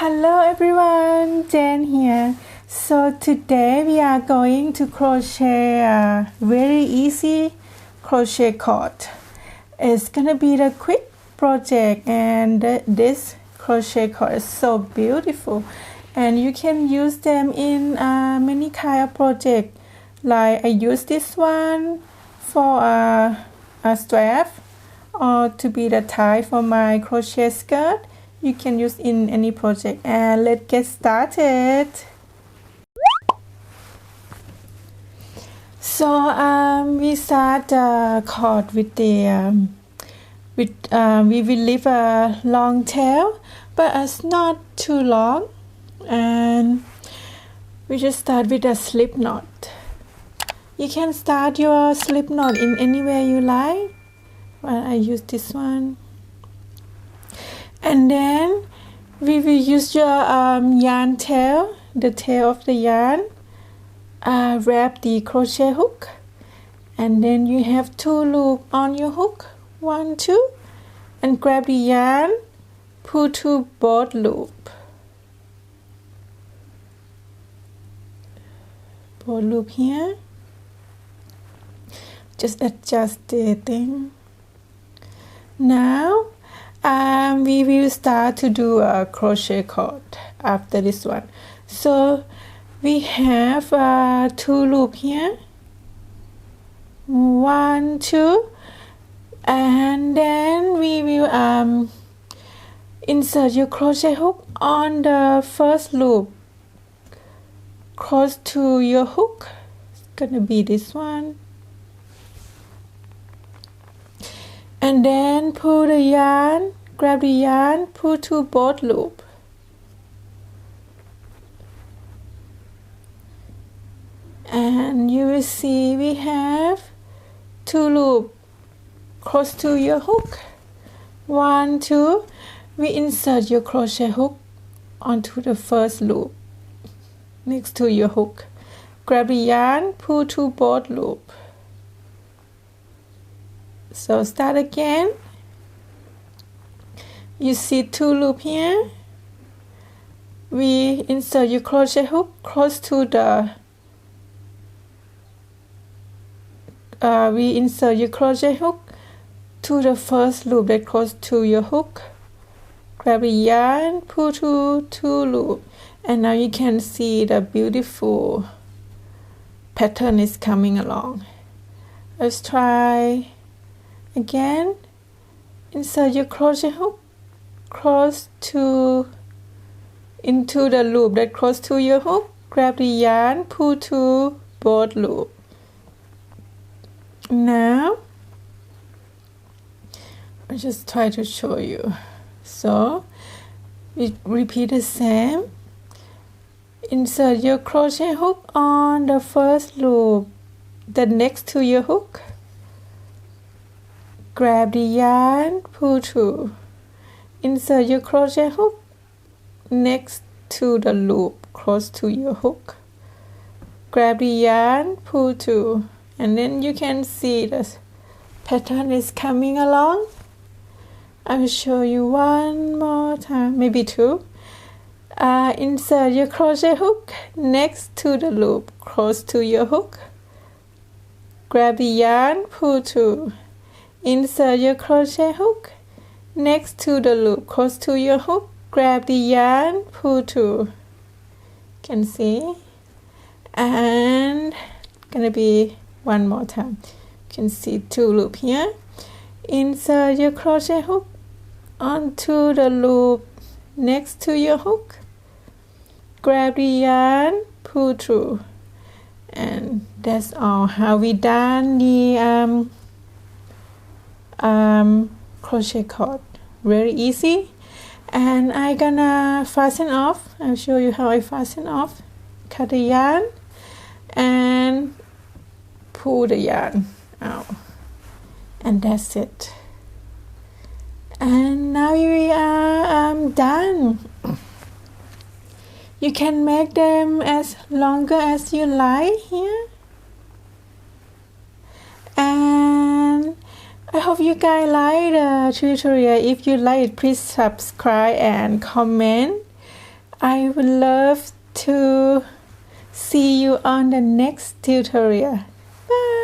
Hello everyone, Jen here. So today we are going to crochet a very easy crochet cord. It's gonna be the quick project, and this crochet cord is so beautiful, and you can use them in many kind of project. Like I use this one for a strap, or to be the tie for my crochet skirt. You can use in any project, and let's get started. So we start the cord with the we will leave a long tail, but it's not too long, and we just start with a slip knot. You can start your slip knot in anywhere you like, but I use this one. And then we will use your yarn tail, the tail of the yarn, wrap the crochet hook, and then you have 2 loops on your hook, 1, 2, and grab the yarn, pull to both loops. Both loop here. Just adjust the thing. Now we will start to do a crochet cord after this one. So we have 2 loops here, 1, 2, and then we will insert your crochet hook on the first loop close to your hook. It's gonna be this one, and then pull the yarn, grab the yarn, pull to both loops. And you will see we have 2 loops close to your hook. 1, 2, we insert your crochet hook onto the first loop next to your hook. Grab the yarn, pull to both loops. So start again. You see 2 loops here. We insert your crochet hook close to the we insert your crochet hook to the first loop that close to your hook. Grab the yarn, pull to 2 loops, and now you can see the beautiful pattern is coming along. Let's try again. Insert your crochet hook close to into the loop that close to your hook. Grab the yarn, pull to both loops. Now I just try to show you. So we repeat the same. Insert your crochet hook on the first loop that next to your hook. Grab the yarn, pull through. Insert your crochet hook next to the loop close to your hook. Grab the yarn, pull through, and then you can see the pattern is coming along. I will show you one more time, maybe 2. Insert your crochet hook next to the loop close to your hook. Grab the yarn, pull through. Insert your crochet hook next to the loop close to your hook. Grab the yarn, pull through. Can see, and gonna be one more time. You can see 2 loops here. Insert your crochet hook onto the loop next to your hook. Grab the yarn, pull through, and that's all how we done the crochet cord. Very easy. And I gonna fasten off. I'll show you how I fasten off. Cut the yarn and pull the yarn out, and that's it. And now we are done. You can make them as longer as you like here. And I hope you guys like the tutorial. If you like it, please subscribe and comment. I would love to see you on the next tutorial. Bye.